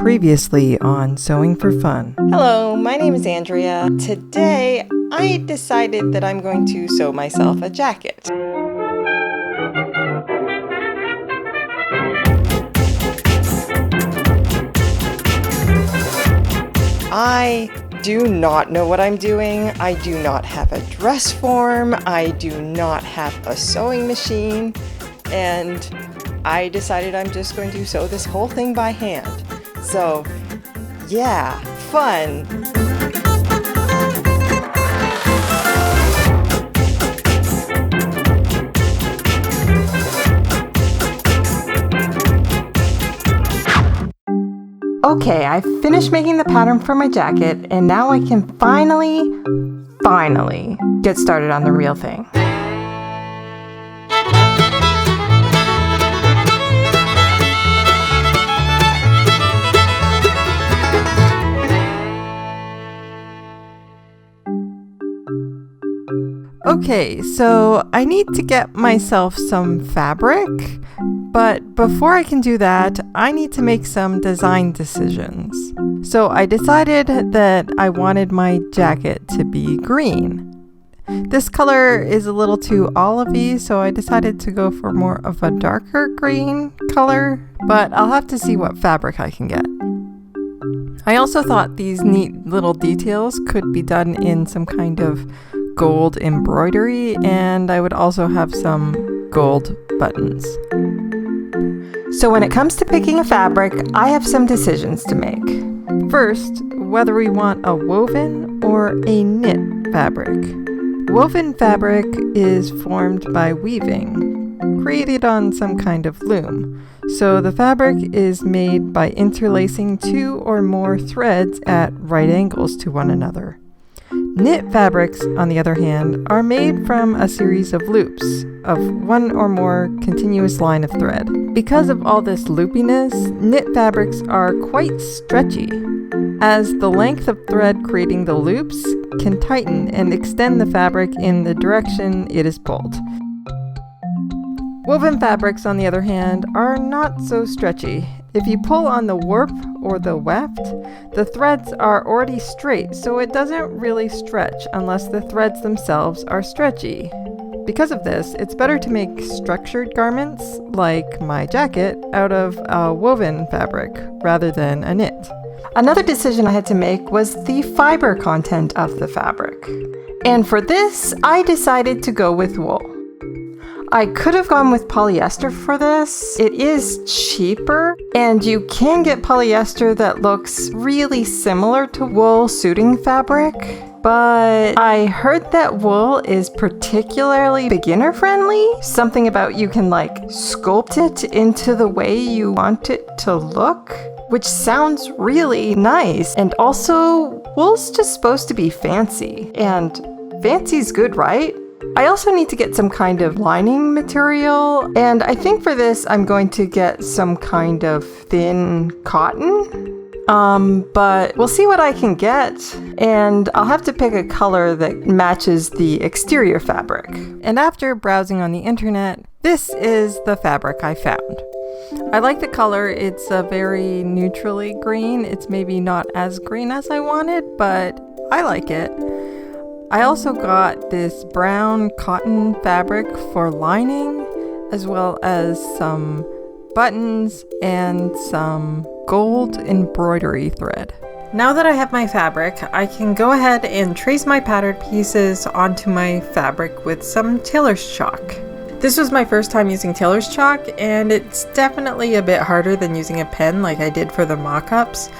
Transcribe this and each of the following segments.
Previously on Sewing for Fun. Hello, my name is Andrea. Today, I decided that I'm going to sew myself a jacket. I do not know what I'm doing. I do not have a dress form. I do not have a sewing machine. And I decided I'm just going to sew this whole thing by hand. So, yeah, fun. Okay, I finished making the pattern for my jacket, and now I can finally get started on the real thing. Okay, so I need to get myself some fabric, but before I can do that, I need to make some design decisions. So I decided that I wanted my jacket to be green. This color is a little too olivey, so I decided to go for more of a darker green color, but I'll have to see what fabric I can get. I also thought these neat little details could be done in some kind of gold embroidery, and I would also have some gold buttons. So when it comes to picking a fabric, I have some decisions to make. First, whether we want a woven or a knit fabric. Woven fabric is formed by weaving, created on some kind of loom. So the fabric is made by interlacing two or more threads at right angles to one another. Knit fabrics, on the other hand, are made from a series of loops of one or more continuous line of thread. Because of all this loopiness, knit fabrics are quite stretchy, as the length of thread creating the loops can tighten and extend the fabric in the direction it is pulled. Woven fabrics, on the other hand, are not so stretchy. If you pull on the warp or the weft, the threads are already straight, so it doesn't really stretch unless the threads themselves are stretchy. Because of this, it's better to make structured garments, like my jacket, out of a woven fabric rather than a knit. Another decision I had to make was the fiber content of the fabric. And for this, I decided to go with wool. I could have gone with polyester for this. It is cheaper, and you can get polyester that looks really similar to wool suiting fabric. But I heard that wool is particularly beginner friendly. Something about you can sculpt it into the way you want it to look, which sounds really nice. And also, wool's just supposed to be fancy, and fancy's good, right? I also need to get some kind of lining material, and I think for this I'm going to get some kind of thin cotton. But we'll see what I can get, and I'll have to pick a color that matches the exterior fabric. And after browsing on the internet, this is the fabric I found. I like the color. It's a very neutrally green. It's maybe not as green as I wanted, but I like it. I also got this brown cotton fabric for lining, as well as some buttons and some gold embroidery thread. Now that I have my fabric, I can go ahead and trace my pattern pieces onto my fabric with some tailor's chalk. This was my first time using tailor's chalk, and it's definitely a bit harder than using a pen like I did for the mock-ups.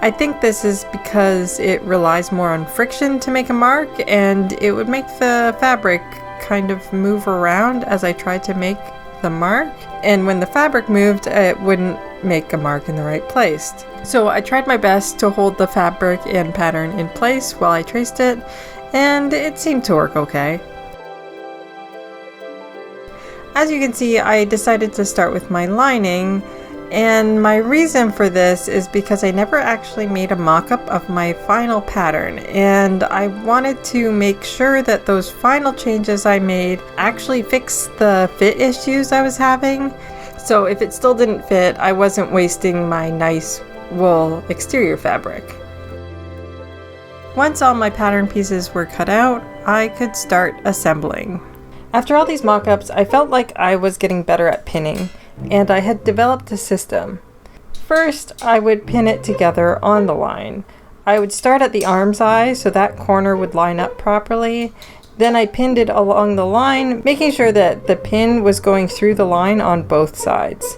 I think this is because it relies more on friction to make a mark, and it would make the fabric kind of move around as I tried to make the mark. And when the fabric moved, it wouldn't make a mark in the right place. So I tried my best to hold the fabric and pattern in place while I traced it, and it seemed to work okay. As you can see, I decided to start with my lining. And my reason for this is because I never actually made a mock-up of my final pattern, and I wanted to make sure that those final changes I made actually fixed the fit issues I was having. So if it still didn't fit, I wasn't wasting my nice wool exterior fabric. Once all my pattern pieces were cut out, I could start assembling. After all these mock-ups, I felt like I was getting better at pinning, and I had developed a system. First, I would pin it together on the line. I would start at the arm's eye so that corner would line up properly. Then I pinned it along the line, making sure that the pin was going through the line on both sides.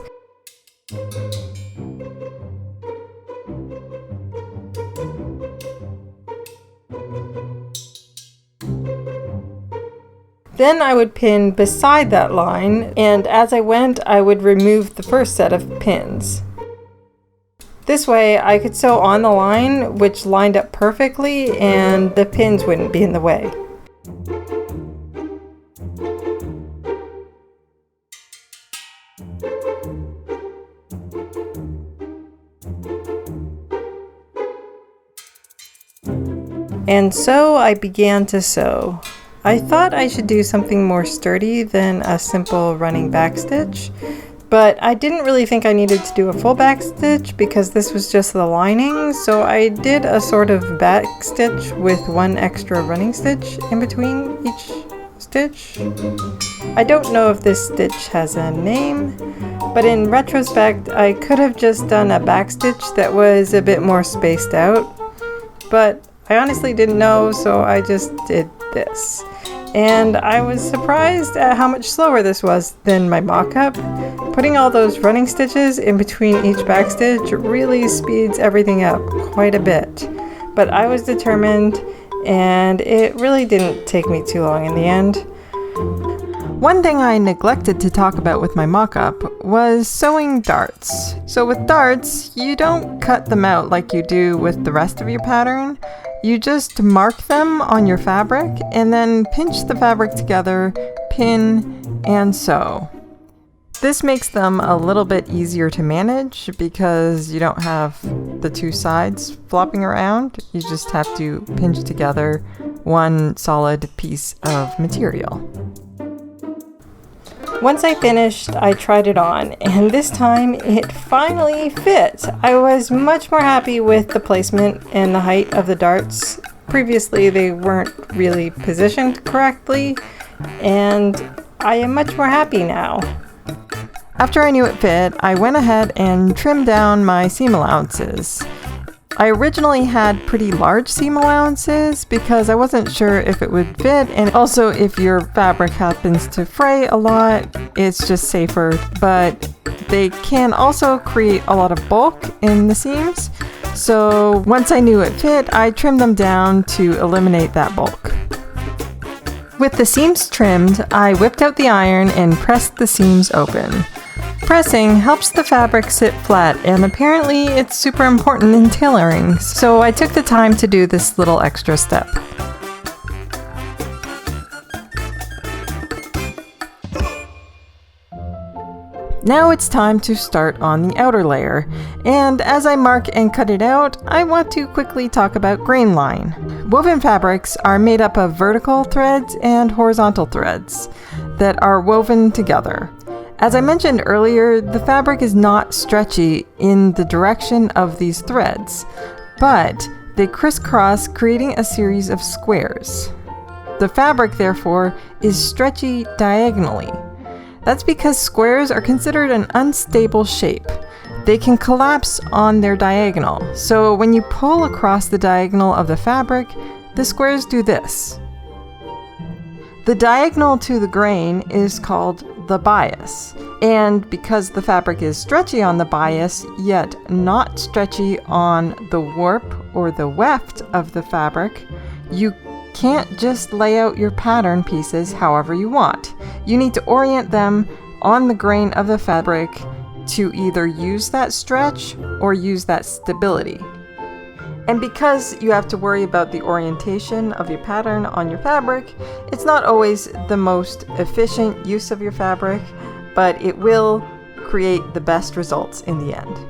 Then I would pin beside that line, and as I went, I would remove the first set of pins. This way, I could sew on the line, which lined up perfectly, and the pins wouldn't be in the way. And so I began to sew. I thought I should do something more sturdy than a simple running backstitch, but I didn't really think I needed to do a full backstitch because this was just the lining, so I did a sort of backstitch with one extra running stitch in between each stitch. I don't know if this stitch has a name, but in retrospect I could have just done a backstitch that was a bit more spaced out, but I honestly didn't know, so I just did this. And I was surprised at how much slower this was than my mock-up. Putting all those running stitches in between each backstitch really speeds everything up quite a bit. But I was determined, and it really didn't take me too long in the end. One thing I neglected to talk about with my mock-up was sewing darts. So with darts, you don't cut them out like you do with the rest of your pattern. You just mark them on your fabric and then pinch the fabric together, pin, and sew. This makes them a little bit easier to manage because you don't have the two sides flopping around. You just have to pinch together one solid piece of material. Once I finished, I tried it on, and this time it finally fit. I was much more happy with the placement and the height of the darts. Previously, they weren't really positioned correctly, and I am much more happy now. After I knew it fit, I went ahead and trimmed down my seam allowances. I originally had pretty large seam allowances because I wasn't sure if it would fit, and also if your fabric happens to fray a lot, it's just safer, but they can also create a lot of bulk in the seams. So once I knew it fit, I trimmed them down to eliminate that bulk. With the seams trimmed, I whipped out the iron and pressed the seams open. Pressing helps the fabric sit flat, and apparently it's super important in tailoring, so I took the time to do this little extra step. Now it's time to start on the outer layer, and as I mark and cut it out, I want to quickly talk about grain line. Woven fabrics are made up of vertical threads and horizontal threads that are woven together. As I mentioned earlier, the fabric is not stretchy in the direction of these threads, but they crisscross, creating a series of squares. The fabric, therefore, is stretchy diagonally. That's because squares are considered an unstable shape. They can collapse on their diagonal, so when you pull across the diagonal of the fabric, the squares do this. The diagonal to the grain is called the bias, and because the fabric is stretchy on the bias, yet not stretchy on the warp or the weft of the fabric, you can't just lay out your pattern pieces however you want. You need to orient them on the grain of the fabric to either use that stretch or use that stability. And because you have to worry about the orientation of your pattern on your fabric, it's not always the most efficient use of your fabric, but it will create the best results in the end.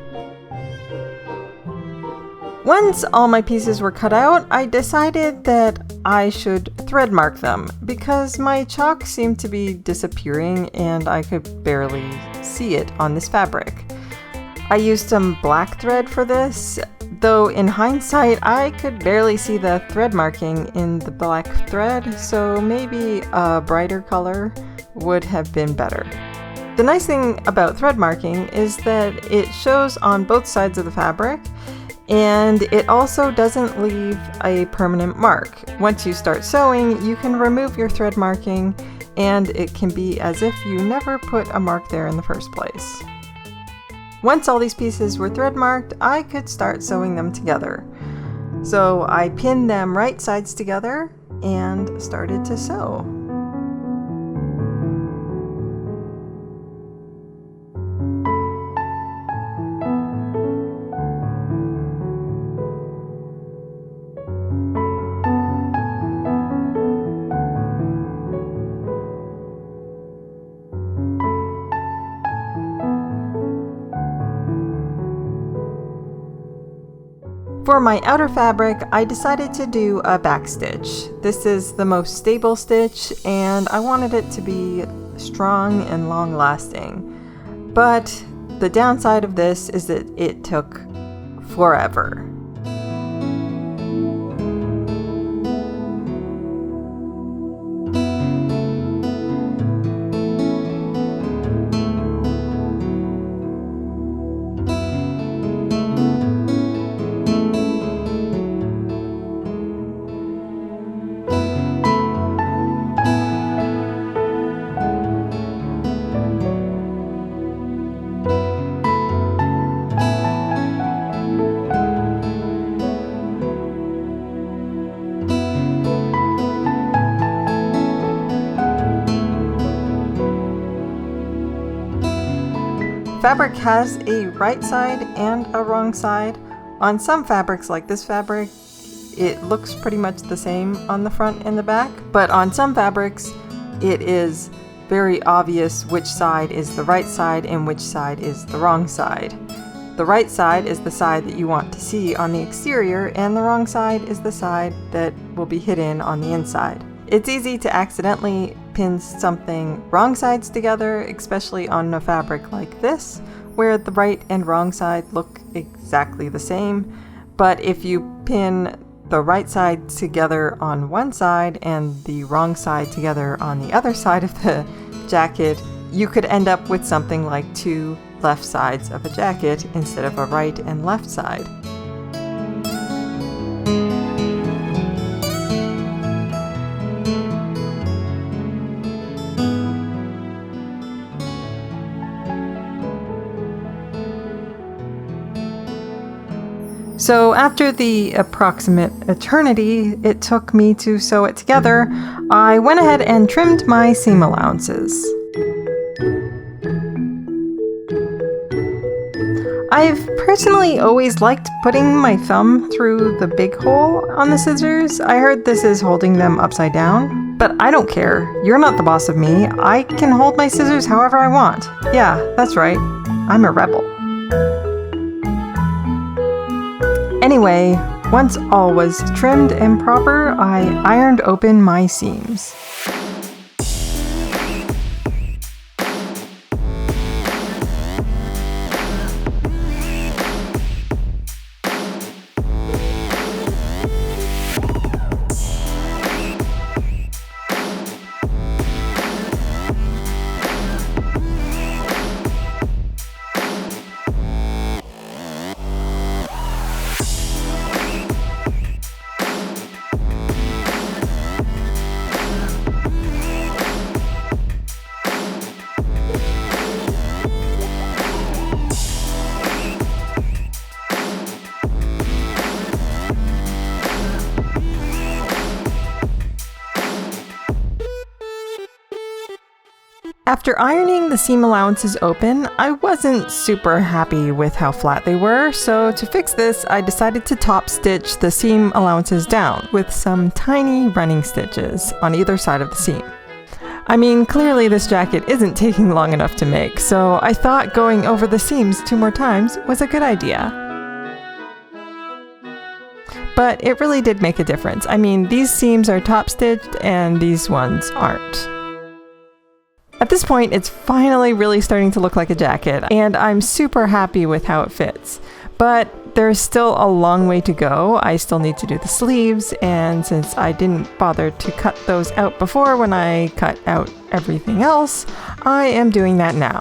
Once all my pieces were cut out, I decided that I should thread mark them because my chalk seemed to be disappearing and I could barely see it on this fabric. I used some black thread for this, though in hindsight I could barely see the thread marking in the black thread, so maybe a brighter color would have been better. The nice thing about thread marking is that it shows on both sides of the fabric, and it also doesn't leave a permanent mark. Once you start sewing, you can remove your thread marking, and it can be as if you never put a mark there in the first place. Once all these pieces were thread marked, I could start sewing them together. So I pinned them right sides together and started to sew. For my outer fabric, I decided to do a back stitch. This is the most stable stitch, and I wanted it to be strong and long lasting. But the downside of this is that it took forever. Fabric has a right side and a wrong side. On some fabrics like this fabric, it looks pretty much the same on the front and the back, but on some fabrics it is very obvious which side is the right side and which side is the wrong side. The right side is the side that you want to see on the exterior, and the wrong side is the side that will be hidden on the inside. It's easy to accidentally pin something wrong sides together, especially on a fabric like this, where the right and wrong side look exactly the same. But if you pin the right side together on one side and the wrong side together on the other side of the jacket, you could end up with something like two left sides of a jacket instead of a right and left side. So after the approximate eternity it took me to sew it together, I went ahead and trimmed my seam allowances. I've personally always liked putting my thumb through the big hole on the scissors. I heard this is holding them upside down, but I don't care. You're not the boss of me. I can hold my scissors however I want. Yeah, that's right. I'm a rebel. Anyway, once all was trimmed and proper, I ironed open my seams. After ironing the seam allowances open, I wasn't super happy with how flat they were, so to fix this, I decided to top stitch the seam allowances down with some tiny running stitches on either side of the seam. I mean, clearly this jacket isn't taking long enough to make, so I thought going over the seams 2 more times was a good idea. But it really did make a difference. I mean, these seams are top stitched and these ones aren't. At this point, it's finally really starting to look like a jacket, and I'm super happy with how it fits. But there's still a long way to go. I still need to do the sleeves, and since I didn't bother to cut those out before when I cut out everything else, I am doing that now.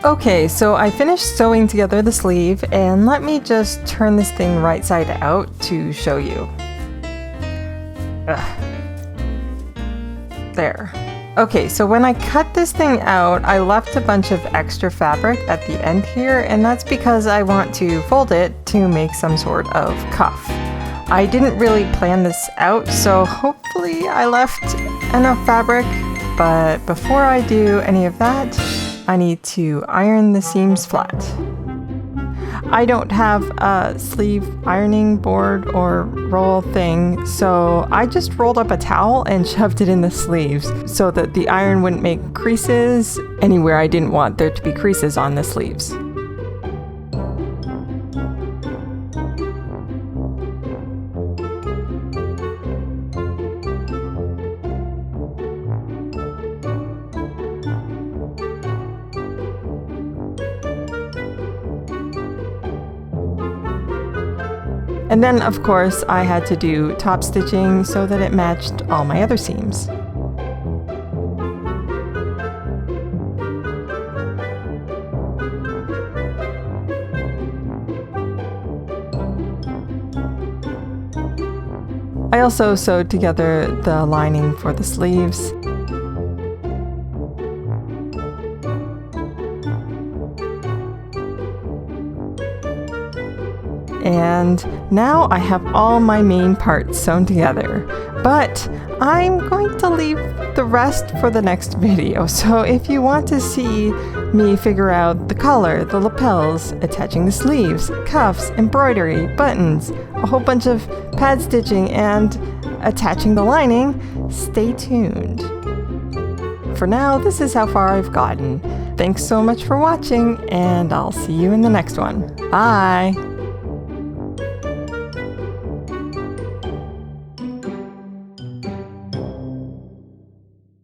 Okay, so I finished sewing together the sleeve, and let me just turn this thing right side out to show you. There. Okay, so when I cut this thing out, I left a bunch of extra fabric at the end here, and that's because I want to fold it to make some sort of cuff. I didn't really plan this out, so hopefully I left enough fabric, but before I do any of that, I need to iron the seams flat. I don't have a sleeve ironing board or roll thing, so I just rolled up a towel and shoved it in the sleeves so that the iron wouldn't make creases anywhere I didn't want there to be creases on the sleeves. And then, of course, I had to do top stitching so that it matched all my other seams. I also sewed together the lining for the sleeves. And now I have all my main parts sewn together, but I'm going to leave the rest for the next video. So if you want to see me figure out the collar, the lapels, attaching the sleeves, cuffs, embroidery, buttons, a whole bunch of pad stitching, and attaching the lining, stay tuned. For now, this is how far I've gotten. Thanks so much for watching, and I'll see you in the next one. Bye!